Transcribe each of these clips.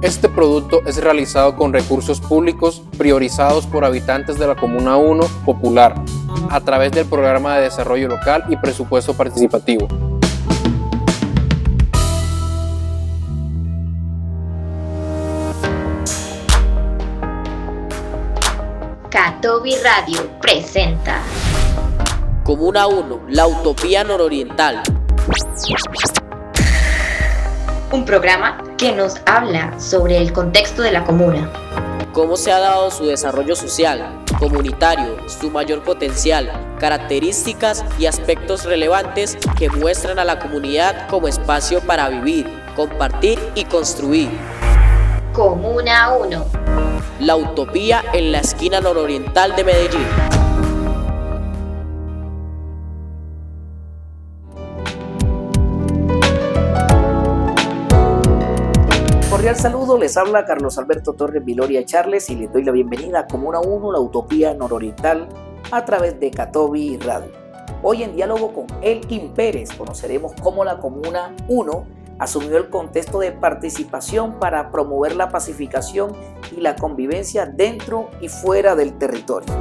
Este producto es realizado con recursos públicos priorizados por habitantes de la Comuna 1 Popular, a través del Programa de Desarrollo Local y Presupuesto Participativo. Catovi Radio presenta Comuna 1, la utopía nororiental. Un programa que nos habla sobre el contexto de la comuna. Cómo se ha dado su desarrollo social, comunitario, su mayor potencial, características y aspectos relevantes que muestran a la comunidad como espacio para vivir, compartir y construir. Comuna 1. La utopía en la esquina nororiental de Medellín. Cordial saludo, les habla Carlos Alberto Torres Viloria Charles y les doy la bienvenida a Comuna 1, la utopía nororiental, a través de Catovi Radio. Hoy en diálogo con Elkin Pérez conoceremos cómo la Comuna 1 asumió el contexto de participación para promover la pacificación y la convivencia dentro y fuera del territorio.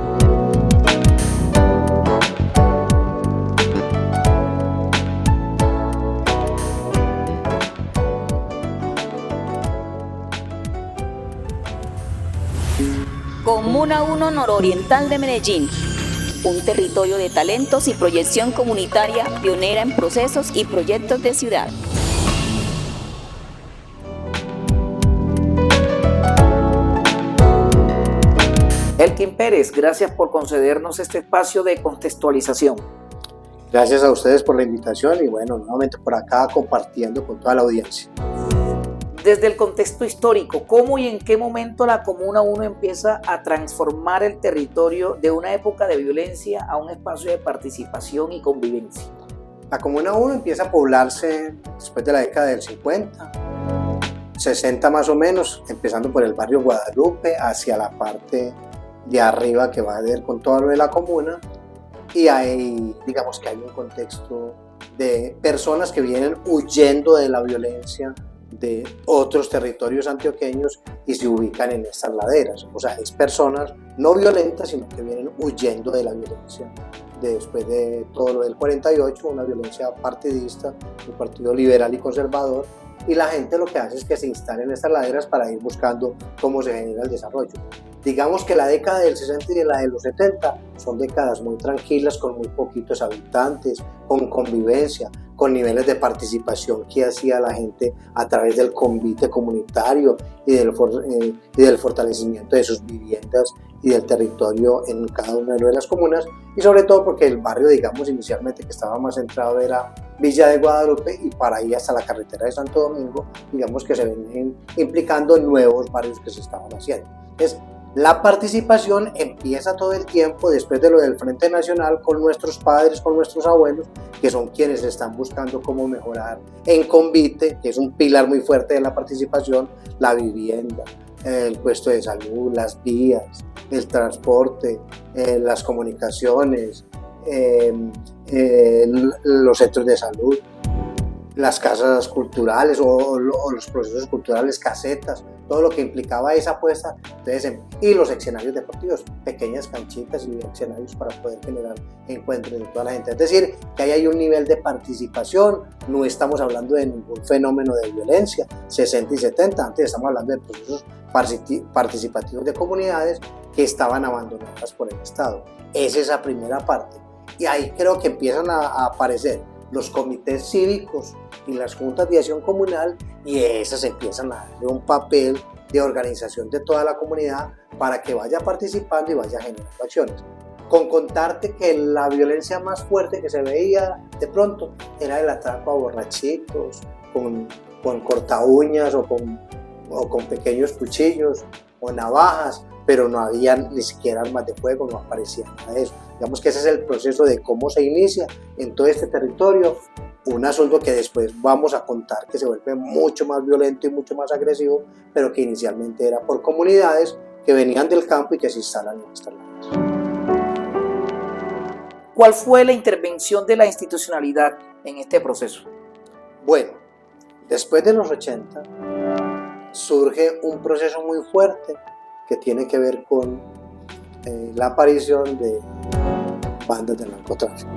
Comuna 1 Nororiental de Medellín, un territorio de talentos y proyección comunitaria pionera en procesos y proyectos de ciudad. Elkin Pérez, gracias por concedernos este espacio de contextualización. Gracias a ustedes por la invitación y bueno, nuevamente por acá compartiendo con toda la audiencia. Desde el contexto histórico, ¿cómo y en qué momento la Comuna 1 empieza a transformar el territorio de una época de violencia a un espacio de participación y convivencia? La Comuna 1 empieza a poblarse después de la década del 50, 60 más o menos, empezando por el barrio Guadalupe hacia la parte de arriba que va a ver con todo lo de la comuna, y hay, digamos que hay un contexto de personas que vienen huyendo de la violencia de otros territorios antioqueños y se ubican en estas laderas. O sea, es personas no violentas, sino que vienen huyendo de la violencia después de todo lo del 48, una violencia partidista, un partido liberal y conservador, y la gente lo que hace es que se instala en estas laderas para ir buscando cómo se genera el desarrollo. Digamos que la década del 60 y la de los 70 son décadas muy tranquilas, con muy poquitos habitantes, con convivencia, con niveles de participación que hacía la gente a través del convite comunitario y del fortalecimiento de sus viviendas y del territorio en cada una de las comunas, y sobre todo porque el barrio, digamos, inicialmente que estaba más centrado era Villa de Guadalupe, y para ahí hasta la carretera de Santo Domingo, digamos que se ven implicando nuevos barrios que se estaban haciendo. Entonces, la participación empieza todo el tiempo después de lo del Frente Nacional con nuestros padres, con nuestros abuelos, que son quienes están buscando cómo mejorar en convite, que es un pilar muy fuerte de la participación, la vivienda, el puesto de salud, las vías, el transporte, las comunicaciones, los centros de salud, las casas culturales o los procesos culturales, casetas, todo lo que implicaba esa apuesta. Entonces, y los escenarios deportivos, pequeñas canchitas y escenarios para poder generar encuentros de toda la gente. Es decir, que ahí hay un nivel de participación, no estamos hablando de ningún fenómeno de violencia, 60 y 70, antes estamos hablando de procesos participativos de comunidades que estaban abandonadas por el Estado. Esa es la primera parte. Y ahí creo que empiezan a aparecer los comités cívicos y las juntas de acción comunal, y esas empiezan a darle un papel de organización de toda la comunidad para que vaya participando y vaya generando acciones. Con contarte que la violencia más fuerte que se veía de pronto era el atraco a borrachitos, con corta uñas o con pequeños cuchillos o navajas, pero no había ni siquiera armas de fuego, no aparecía nada de eso. Digamos que ese es el proceso de cómo se inicia en todo este territorio un asunto que después vamos a contar que se vuelve mucho más violento y mucho más agresivo, pero que inicialmente era por comunidades que venían del campo y que se instalan en estas laderas. ¿Cuál fue la intervención de la institucionalidad en este proceso? Bueno, después de los 80 surge un proceso muy fuerte que tiene que ver con la aparición de bandas de narcotráfico.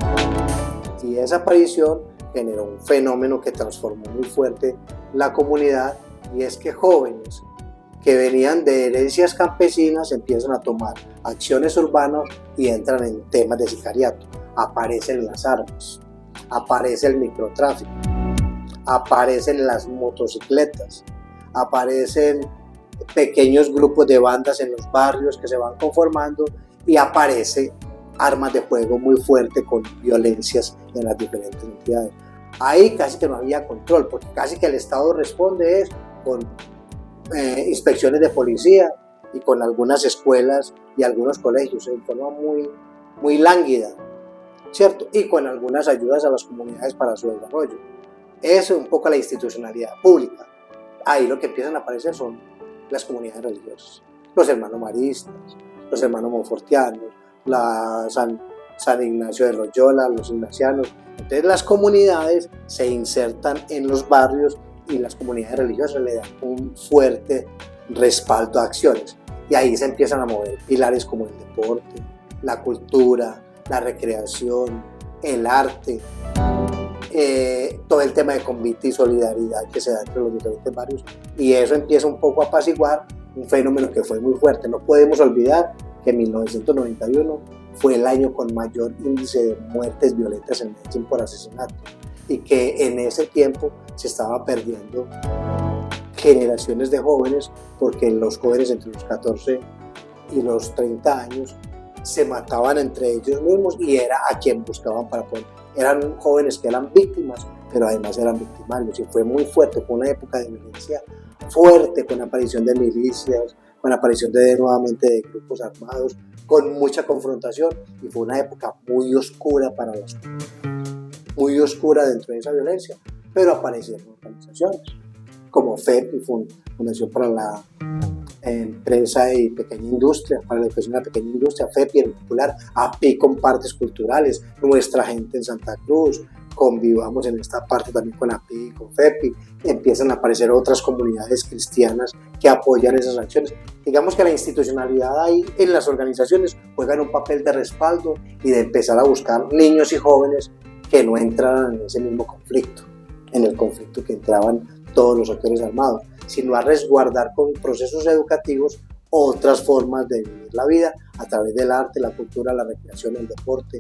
Y esa aparición generó un fenómeno que transformó muy fuerte la comunidad, y es que jóvenes que venían de herencias campesinas empiezan a tomar acciones urbanas y entran en temas de sicariato. Aparecen las armas, aparece el microtráfico, aparecen las motocicletas, aparecen pequeños grupos de bandas en los barrios que se van conformando, y aparece armas de fuego muy fuerte con violencias en las diferentes entidades. Ahí casi que no había control, porque casi que el Estado responde con inspecciones de policía y con algunas escuelas y algunos colegios en forma muy lánguida, ¿cierto? Y con algunas ayudas a las comunidades para su desarrollo. Eso es un poco la institucionalidad pública. Ahí lo que empiezan a aparecer son las comunidades religiosas, los hermanos maristas, los hermanos monfortianos, San Ignacio de Loyola, los ignacianos. Entonces las comunidades se insertan en los barrios y las comunidades religiosas le dan un fuerte respaldo a acciones. Y ahí se empiezan a mover pilares como el deporte, la cultura, la recreación, el arte, todo el tema de convite y solidaridad que se da entre los diferentes barrios. Y eso empieza un poco a apaciguar un fenómeno que fue muy fuerte. No podemos olvidar que 1991 fue el año con mayor índice de muertes violentas en Medellín por asesinato, y que en ese tiempo se estaba perdiendo generaciones de jóvenes, porque los jóvenes entre los 14 y los 30 años se mataban entre ellos mismos y era a quien buscaban para poder. Eran jóvenes que eran víctimas, pero además eran victimarios, y fue muy fuerte. Fue una época de violencia fuerte, con la aparición de milicias, con la aparición nuevamente de grupos armados, con mucha confrontación, y fue una época muy oscura para los muy oscura dentro de esa violencia, pero aparecieron organizaciones como FEPI, Fundación para la Empresa y Pequeña Industria, para la educación de la pequeña industria, FEPI en popular, API con partes culturales, Nuestra Gente en Santa Cruz, Convivamos en esta parte también con API y con FEPI. Empiezan a aparecer otras comunidades cristianas que apoyan esas acciones. Digamos que la institucionalidad ahí en las organizaciones juega un papel de respaldo y de empezar a buscar niños y jóvenes que no entraran en ese mismo conflicto, en el conflicto que entraban todos los actores armados, sino a resguardar con procesos educativos otras formas de vivir la vida a través del arte, la cultura, la recreación, el deporte,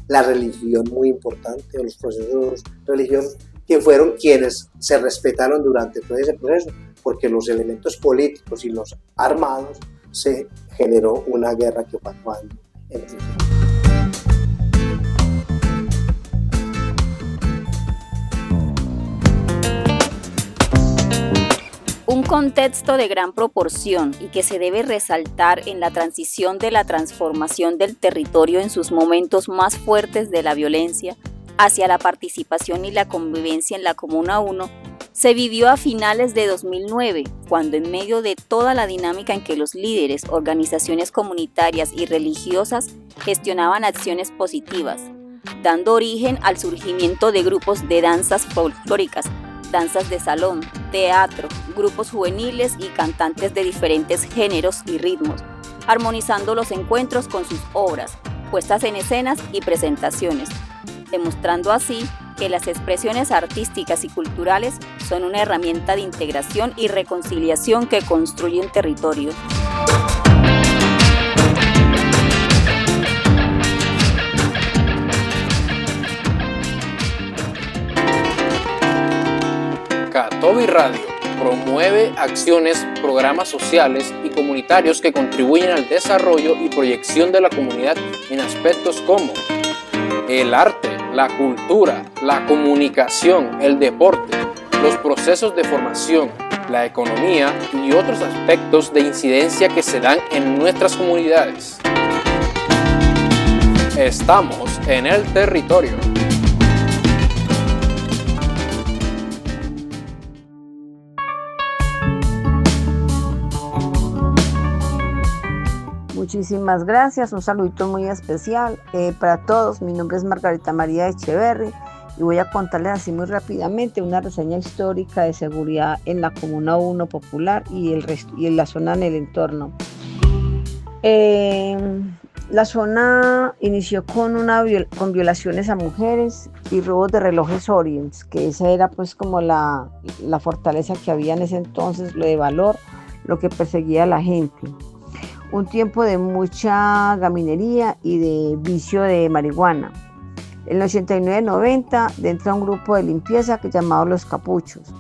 la religión, muy importante, o los procesos religiosos, que fueron quienes se respetaron durante todo ese proceso, porque los elementos políticos y los armados se generó una guerra que fue actuando entre ellos. Un contexto de gran proporción y que se debe resaltar en la transición de la transformación del territorio en sus momentos más fuertes de la violencia hacia la participación y la convivencia en la Comuna 1, se vivió a finales de 2009, cuando en medio de toda la dinámica en que los líderes, organizaciones comunitarias y religiosas gestionaban acciones positivas, dando origen al surgimiento de grupos de danzas folclóricas, danzas de salón, teatro, grupos juveniles y cantantes de diferentes géneros y ritmos, armonizando los encuentros con sus obras, puestas en escenas y presentaciones, demostrando así que las expresiones artísticas y culturales son una herramienta de integración y reconciliación que construyen territorio. Catovi Radio promueve acciones, programas sociales y comunitarios que contribuyen al desarrollo y proyección de la comunidad en aspectos como el arte, la cultura, la comunicación, el deporte, los procesos de formación, la economía y otros aspectos de incidencia que se dan en nuestras comunidades. Estamos en el territorio. Muchísimas gracias, un saludito muy especial para todos. Mi nombre es Margarita María Echeverri y voy a contarles así muy rápidamente una reseña histórica de seguridad en la Comuna 1 Popular y en la zona en el entorno. La zona inició con violaciones a mujeres y robos de relojes Orient, que esa era pues como la fortaleza que había en ese entonces, lo de valor, lo que perseguía a la gente. Un tiempo de mucha gaminería y de vicio de marihuana. En el 89-90 entra un grupo de limpieza que llamado Los Capuchos.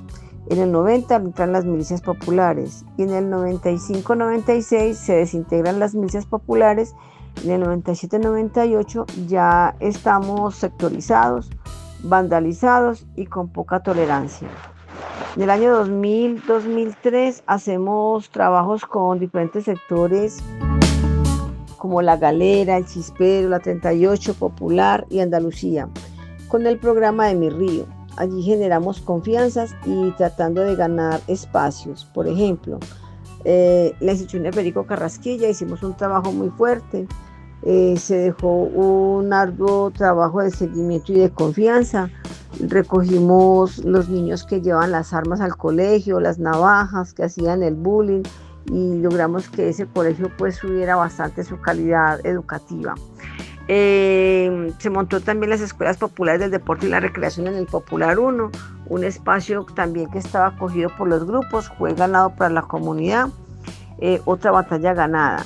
En el 90 entran las milicias populares y en el 95-96 se desintegran las milicias populares. En el 97-98 ya estamos sectorizados, vandalizados y con poca tolerancia. En el año 2000-2003 hacemos trabajos con diferentes sectores como La Galera, El Chispero, la 38 Popular y Andalucía, con el programa de Mi Río. Allí generamos confianzas y tratando de ganar espacios. Por ejemplo, la institución de Federico Carrasquilla hicimos un trabajo muy fuerte. Se dejó un arduo trabajo de seguimiento y de confianza. Recogimos los niños que llevan las armas al colegio, las navajas, que hacían el bullying, y logramos que ese colegio pues subiera bastante su calidad educativa. Se montó también las escuelas populares del deporte y la recreación en el Popular 1, un espacio también que estaba acogido por los grupos, fue ganado para la comunidad, otra batalla ganada.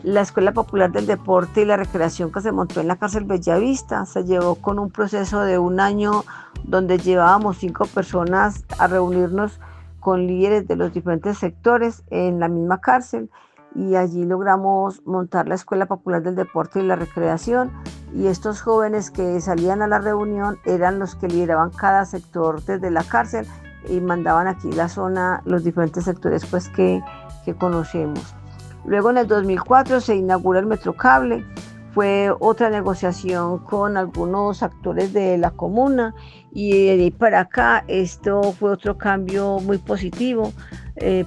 La Escuela Popular del Deporte y la Recreación que se montó en la cárcel Bellavista se llevó con un proceso de un año donde llevábamos 5 personas a reunirnos con líderes de los diferentes sectores en la misma cárcel, y allí logramos montar la Escuela Popular del Deporte y la Recreación, y estos jóvenes que salían a la reunión eran los que lideraban cada sector desde la cárcel y mandaban aquí la zona, los diferentes sectores pues que conocemos. Luego en el 2004 se inaugura el Metrocable, fue otra negociación con algunos actores de la comuna, y de ahí para acá esto fue otro cambio muy positivo.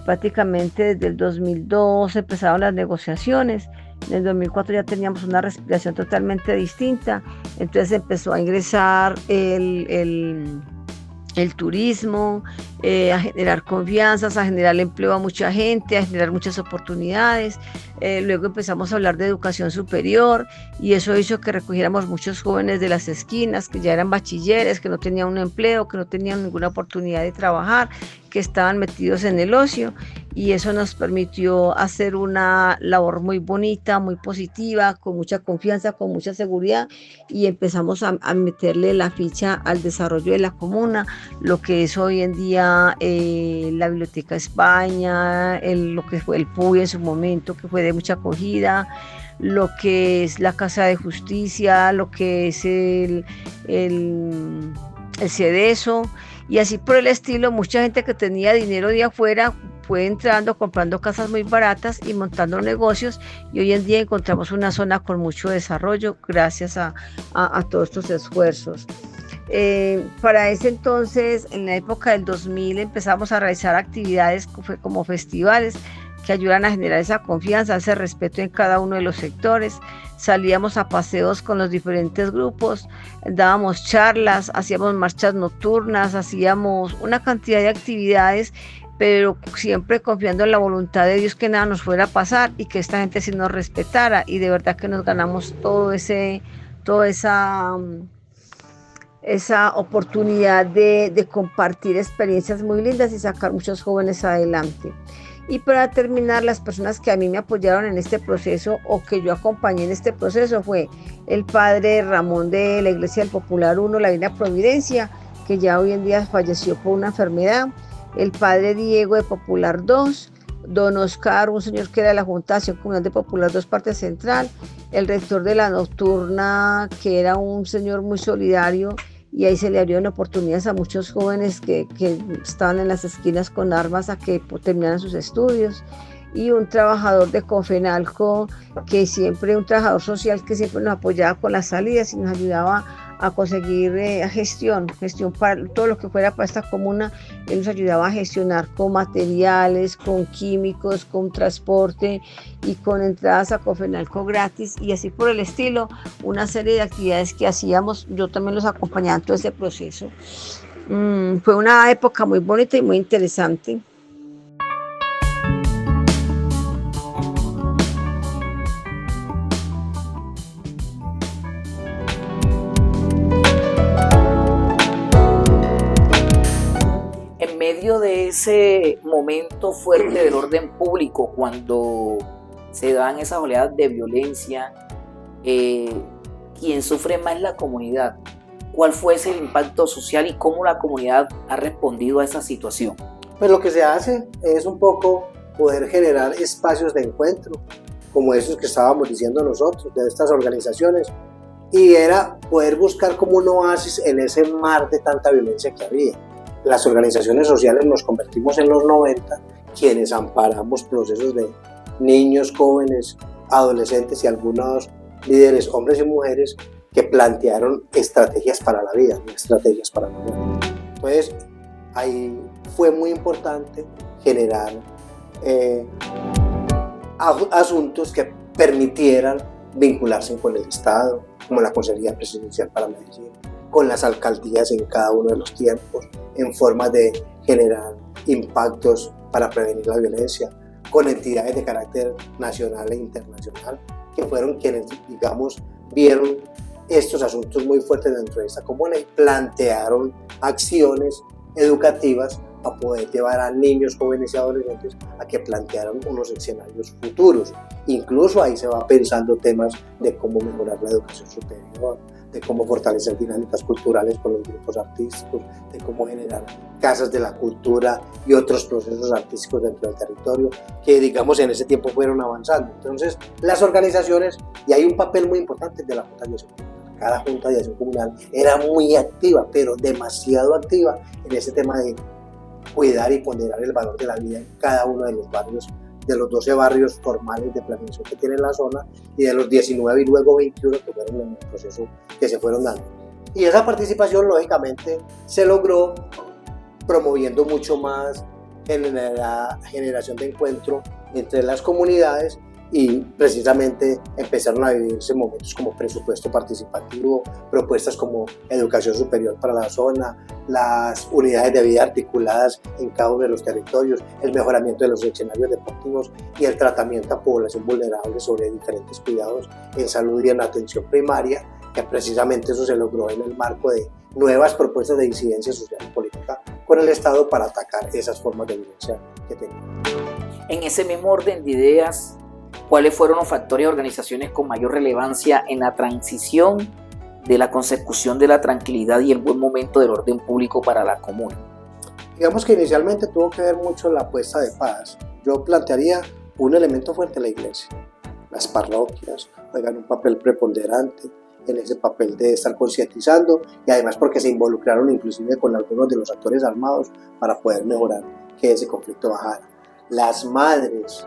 Prácticamente desde el 2002 empezaron las negociaciones, en el 2004 ya teníamos una respiración totalmente distinta, entonces empezó a ingresar el turismo, a generar confianzas, a generar empleo a mucha gente, a generar muchas oportunidades. Luego empezamos a hablar de educación superior y eso hizo que recogiéramos muchos jóvenes de las esquinas que ya eran bachilleres, que no tenían un empleo, que no tenían ninguna oportunidad de trabajar, que estaban metidos en el ocio, y eso nos permitió hacer una labor muy bonita, muy positiva, con mucha confianza, con mucha seguridad, y empezamos a meterle la ficha al desarrollo de la comuna, lo que es hoy en día la Biblioteca España, lo que fue el PUI en su momento, que fue de mucha acogida, lo que es la Casa de Justicia, lo que es el Cedeso, y así por el estilo. Mucha gente que tenía dinero de afuera fue entrando, comprando casas muy baratas y montando negocios, y hoy en día encontramos una zona con mucho desarrollo gracias a todos estos esfuerzos. Para ese entonces, en la época del 2000, empezamos a realizar actividades como festivales que ayudan a generar esa confianza, ese respeto en cada uno de los sectores. Salíamos a paseos con los diferentes grupos, dábamos charlas, hacíamos marchas nocturnas, hacíamos una cantidad de actividades, pero siempre confiando en la voluntad de Dios, que nada nos fuera a pasar y que esta gente sí nos respetara, y de verdad que nos ganamos toda esa oportunidad de compartir experiencias muy lindas y sacar muchos jóvenes adelante. Y para terminar, las personas que a mí me apoyaron en este proceso o que yo acompañé en este proceso fue el padre Ramón de la Iglesia del Popular 1, la Divina Providencia, que ya hoy en día falleció por una enfermedad, el padre Diego de Popular 2, don Oscar, un señor que era de la Junta de Acción Comunal de Popular 2 Parte Central, el rector de la Nocturna, que era un señor muy solidario, y ahí se le abrieron oportunidades a muchos jóvenes que estaban en las esquinas con armas a que terminaran sus estudios, y un trabajador de Confenalco, un trabajador social que siempre nos apoyaba con las salidas y nos ayudaba a conseguir gestión para todo lo que fuera para esta comuna. Él nos ayudaba a gestionar con materiales, con químicos, con transporte y con entradas a Cofenalco gratis y así por el estilo, una serie de actividades que hacíamos. Yo también los acompañaba en todo ese proceso. Fue una época muy bonita y muy interesante. En medio de ese momento fuerte del orden público, cuando se dan esas oleadas de violencia, quien sufre más es la comunidad. ¿Cuál fue ese impacto social y cómo la comunidad ha respondido a esa situación? Pues lo que se hace es un poco poder generar espacios de encuentro, como esos que estábamos diciendo nosotros, de estas organizaciones, y era poder buscar como un oasis en ese mar de tanta violencia que había. Las organizaciones sociales nos convertimos en los 90, quienes amparamos procesos de niños, jóvenes, adolescentes y algunos líderes, hombres y mujeres, que plantearon estrategias para la vida, no estrategias para la muerte. Entonces, ahí fue muy importante generar asuntos que permitieran vincularse con el Estado, como la Consejería Presidencial para Medellín, con las alcaldías en cada uno de los tiempos, en formas de generar impactos para prevenir la violencia, con entidades de carácter nacional e internacional, que fueron quienes, digamos, vieron estos asuntos muy fuertes dentro de esta comuna y plantearon acciones educativas para poder llevar a niños, jóvenes y adolescentes a que plantearan unos escenarios futuros. Incluso ahí se va pensando temas de cómo mejorar la educación superior, de cómo fortalecer dinámicas culturales con los grupos artísticos, de cómo generar casas de la cultura y otros procesos artísticos dentro del territorio que, digamos, en ese tiempo fueron avanzando. Entonces, las organizaciones, y hay un papel muy importante de la Junta de Acción Comunal. Cada Junta de Acción Comunal era muy activa, pero demasiado activa en ese tema de cuidar y ponderar el valor de la vida en cada uno de los barrios, de los 12 barrios formales de planeación que tiene la zona y de los 19 y luego 21 que fueron en el proceso que se fueron dando. Y esa participación lógicamente se logró promoviendo mucho más en la generación de encuentro entre las comunidades y precisamente empezaron a vivirse momentos como presupuesto participativo, propuestas como educación superior para la zona, las unidades de vida articuladas en cada uno de los territorios, el mejoramiento de los escenarios deportivos y el tratamiento a población vulnerable sobre diferentes cuidados en salud y en atención primaria, que precisamente eso se logró en el marco de nuevas propuestas de incidencia social y política con el Estado para atacar esas formas de violencia que tenían. En ese mismo orden de ideas, ¿cuáles fueron los factores y organizaciones con mayor relevancia en la transición de la consecución de la tranquilidad y el buen momento del orden público para la comuna? Digamos que inicialmente tuvo que ver mucho la puesta de paz. Yo plantearía un elemento fuerte en la iglesia. Las parroquias juegan un papel preponderante en ese papel de estar concientizando y además porque se involucraron inclusive con algunos de los actores armados para poder mejorar que ese conflicto bajara. Las madres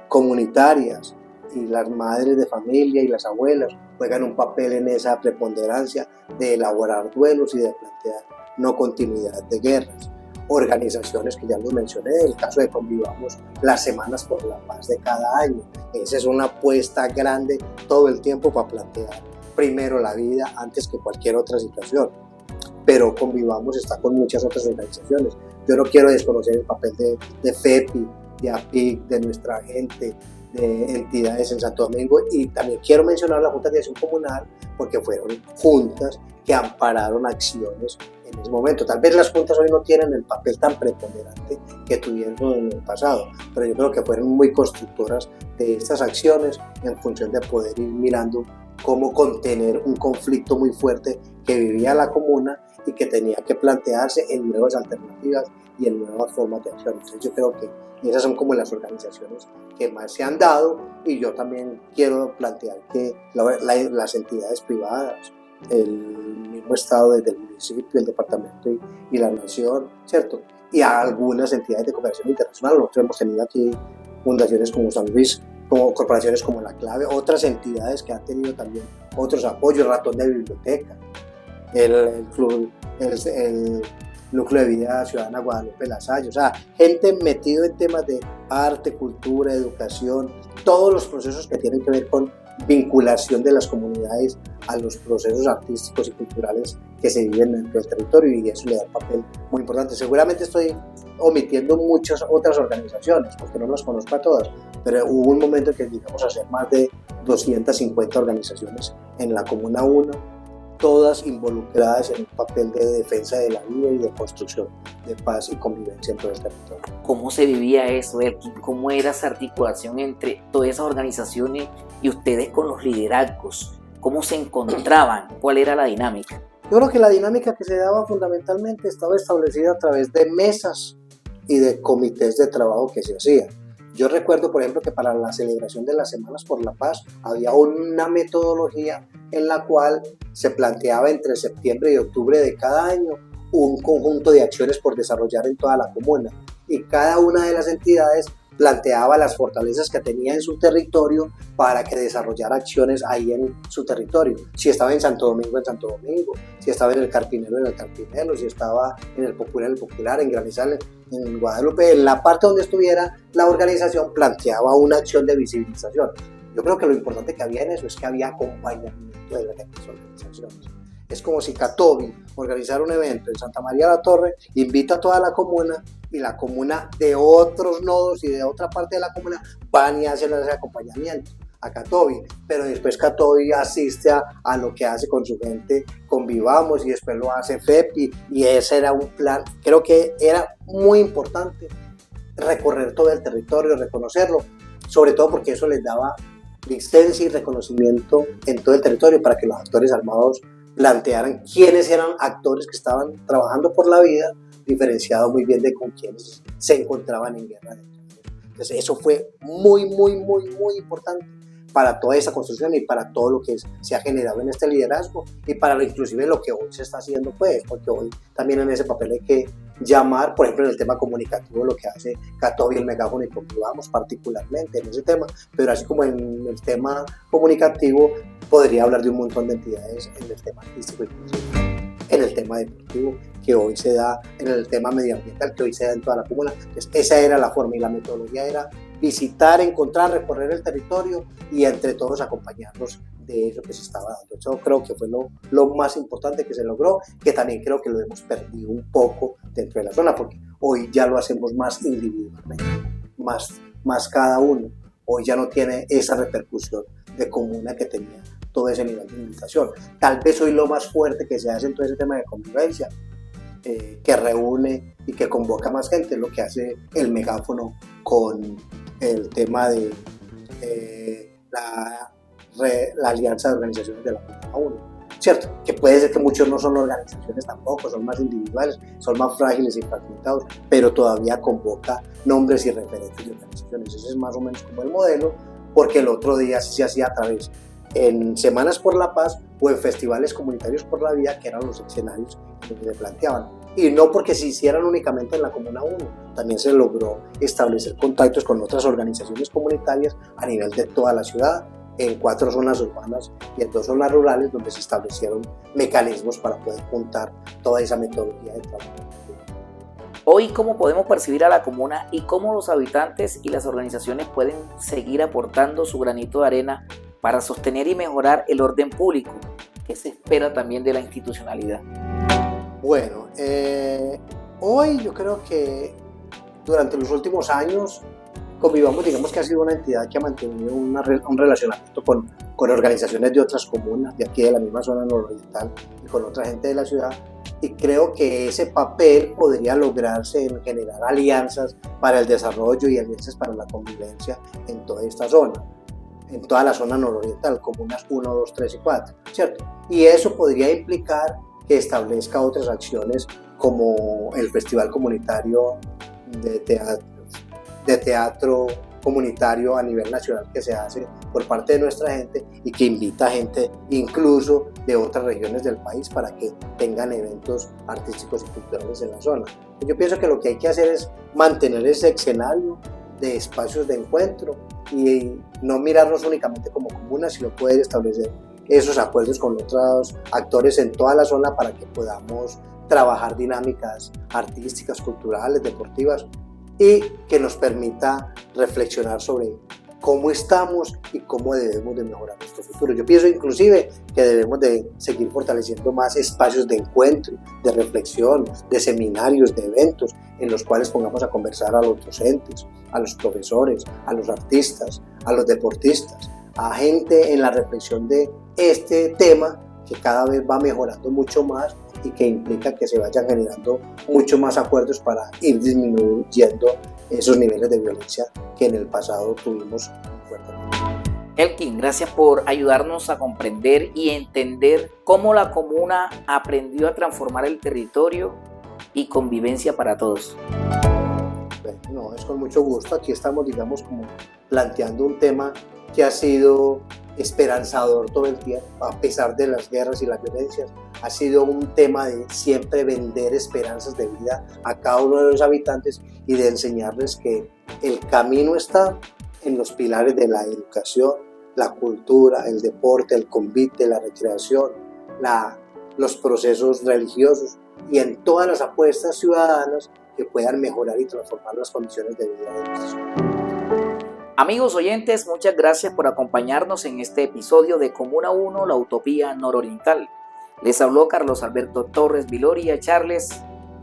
comunitarias y las madres de familia y las abuelas juegan un papel en esa preponderancia de elaborar duelos y de plantear no continuidad de guerras. Organizaciones que ya los mencioné, el caso de Convivamos, las Semanas por la Paz de cada año. Esa es una apuesta grande todo el tiempo para plantear primero la vida antes que cualquier otra situación. Pero Convivamos está con muchas otras organizaciones. Yo no quiero desconocer el papel de FEPI, de APIC, de nuestra gente, de entidades en Santo Domingo, y también quiero mencionar la Junta de Acción Comunal porque fueron juntas que ampararon acciones en ese momento. Tal vez las juntas hoy no tienen el papel tan preponderante que tuvieron en el pasado, pero yo creo que fueron muy constructoras de estas acciones en función de poder ir mirando cómo contener un conflicto muy fuerte que vivía la comuna y que tenía que plantearse en nuevas alternativas y en nuevas formas de acción. Entonces yo creo que esas son como las organizaciones que más se han dado, y yo también quiero plantear que las entidades privadas, el mismo Estado desde el municipio, el departamento y la nación, ¿cierto? Y a algunas entidades de cooperación internacional. Nosotros hemos tenido aquí fundaciones como San Luis como corporaciones como La Clave, otras entidades que han tenido también otros apoyos, Ratón de Biblioteca, el Núcleo de Vida Ciudadana Guadalupe Lasalle, o sea, gente metido en temas de arte, cultura, educación, todos los procesos que tienen que ver con vinculación de las comunidades a los procesos artísticos y culturales que se viven dentro del territorio, y eso le da un papel muy importante. Seguramente estoy omitiendo muchas otras organizaciones porque no las conozco a todas, pero hubo un momento en que llegamos a ser más de 250 organizaciones en la Comuna 1, todas involucradas en un papel de defensa de la vida y de construcción de paz y convivencia en todo el territorio. ¿Cómo se vivía eso, Elkin? ¿Cómo era esa articulación entre todas esas organizaciones y ustedes con los liderazgos? ¿Cómo se encontraban? ¿Cuál era la dinámica? Yo creo que la dinámica que se daba fundamentalmente estaba establecida a través de mesas y de comités de trabajo que se hacían. Yo recuerdo, por ejemplo, que para la celebración de las Semanas por la Paz había una metodología en la cual se planteaba entre septiembre y octubre de cada año un conjunto de acciones por desarrollar en toda la comuna, y cada una de las entidades planteaba las fortalezas que tenía en su territorio para que desarrollara acciones ahí en su territorio. Si estaba en Santo Domingo, en Santo Domingo; si estaba en el Carpinelo, en el Carpinelo; si estaba en el Popular, en Granizal, en Guadalupe. En la parte donde estuviera la organización planteaba una acción de visibilización. Yo creo que lo importante que había en eso es que había acompañamiento de las organizaciones. Es como si Catovi organizara un evento en Santa María la Torre, invita a toda la comuna, y la comuna de otros nodos y de otra parte de la comuna van y hacen ese acompañamiento a Catovi, pero después Catovi asiste a lo que hace con su gente Convivamos, y después lo hace FEPI, y ese era un plan. Creo que era muy importante recorrer todo el territorio, reconocerlo, sobre todo porque eso les daba licencia y reconocimiento en todo el territorio para que los actores armados plantearan quiénes eran actores que estaban trabajando por la vida, diferenciado muy bien de con quienes se encontraban en guerra. Entonces eso fue muy importante para toda esa construcción y para todo lo que se ha generado en este liderazgo, y para inclusive lo que hoy se está haciendo, pues, porque hoy también en ese papel hay que llamar, por ejemplo, en el tema comunicativo, lo que hace Catovi, el megáfono y Convivamos particularmente en ese tema, pero así como en el tema comunicativo podría hablar de un montón de entidades en el tema artístico y en el tema deportivo que hoy se da, en el tema medioambiental que hoy se da en toda la comuna. Entonces, esa era la forma, y la metodología era visitar, encontrar, recorrer el territorio y entre todos acompañarnos de eso que se estaba dando. Eso creo que fue lo más importante que se logró, que también creo que lo hemos perdido un poco dentro de la zona, porque hoy ya lo hacemos más individualmente, más cada uno. Hoy ya no tiene esa repercusión de comuna que tenía todo ese nivel de invitación. Tal vez hoy lo más fuerte que se hace en todo ese tema de convivencia, que reúne y que convoca más gente, es lo que hace el megáfono con el tema de la alianza de organizaciones de la Comuna 1, ¿cierto? Que puede ser que muchos no son organizaciones tampoco, son más individuales, son más frágiles y fragmentados, pero todavía convoca nombres y referentes de organizaciones. Ese es más o menos como el modelo, porque el otro día sí se hacía a través en Semanas por la Paz o en festivales comunitarios por la vida, que eran los escenarios que se planteaban. Y no porque se hicieran únicamente en la Comuna 1, también se logró establecer contactos con otras organizaciones comunitarias a nivel de toda la ciudad, en 4 zonas urbanas y en 2 zonas rurales, donde se establecieron mecanismos para poder juntar toda esa metodología de trabajo. Hoy, ¿cómo podemos percibir a la comuna y cómo los habitantes y las organizaciones pueden seguir aportando su granito de arena para sostener y mejorar el orden público? ¿Qué se espera también de la institucionalidad? Bueno, hoy yo creo que durante los últimos años Convivamos, digamos que ha sido una entidad que ha mantenido un relacionamiento con organizaciones de otras comunas, de aquí de la misma zona nororiental, y con otra gente de la ciudad, y creo que ese papel podría lograrse en generar alianzas para el desarrollo y alianzas para la convivencia en toda esta zona, en toda la zona nororiental, comunas 1, 2, 3 y 4, ¿cierto? Y eso podría implicar que establezca otras acciones como el Festival Comunitario de teatro comunitario a nivel nacional, que se hace por parte de nuestra gente y que invita a gente incluso de otras regiones del país para que tengan eventos artísticos y culturales en la zona. Yo pienso que lo que hay que hacer es mantener ese escenario de espacios de encuentro y no mirarnos únicamente como comuna, sino poder establecer esos acuerdos con otros actores en toda la zona para que podamos trabajar dinámicas artísticas, culturales, deportivas y que nos permita reflexionar sobre cómo estamos y cómo debemos de mejorar nuestro futuro. Yo pienso inclusive que debemos de seguir fortaleciendo más espacios de encuentro, de reflexión, de seminarios, de eventos en los cuales pongamos a conversar a los docentes, a los profesores, a los artistas, a los deportistas, a gente en la reflexión de este tema que cada vez va mejorando mucho más y que implica que se vayan generando mucho más acuerdos para ir disminuyendo esos niveles de violencia que en el pasado tuvimos fuertemente. Elkin, gracias por ayudarnos a comprender y entender cómo la comuna aprendió a transformar el territorio y convivencia para todos. Bueno, es con mucho gusto. Aquí estamos, digamos, como planteando un tema que ha sido esperanzador todo el tiempo, a pesar de las guerras y las violencias. Ha sido un tema de siempre vender esperanzas de vida a cada uno de los habitantes y de enseñarles que el camino está en los pilares de la educación, la cultura, el deporte, el convite, la recreación, los procesos religiosos y en todas las apuestas ciudadanas que puedan mejorar y transformar las condiciones de vida de nuestra ciudad. Amigos oyentes, muchas gracias por acompañarnos en este episodio de Comuna 1, la Utopía Nororiental. Les habló Carlos Alberto Torres Viloria Charles.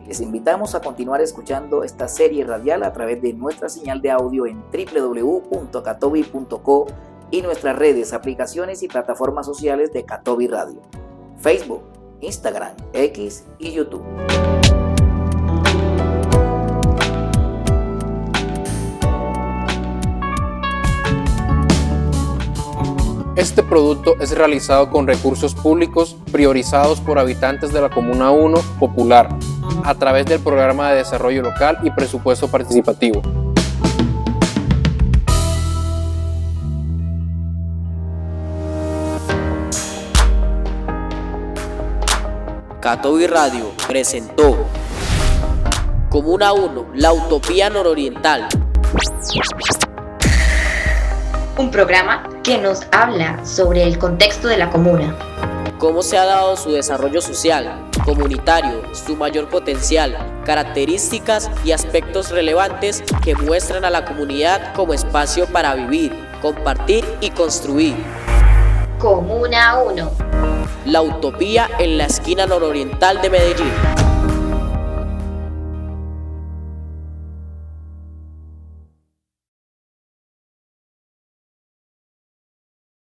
Les invitamos a continuar escuchando esta serie radial a través de nuestra señal de audio en www.catovi.co y nuestras redes, aplicaciones y plataformas sociales de Catovi Radio, Facebook, Instagram, X y YouTube. Este producto es realizado con recursos públicos priorizados por habitantes de la Comuna 1 Popular a través del Programa de Desarrollo Local y Presupuesto Participativo. Catovi Radio presentó Comuna 1, la Utopía Nororiental. Un programa que nos habla sobre el contexto de la comuna. Cómo se ha dado su desarrollo social, comunitario, su mayor potencial, características y aspectos relevantes que muestran a la comunidad como espacio para vivir, compartir y construir. Comuna 1. La utopía en la esquina nororiental de Medellín.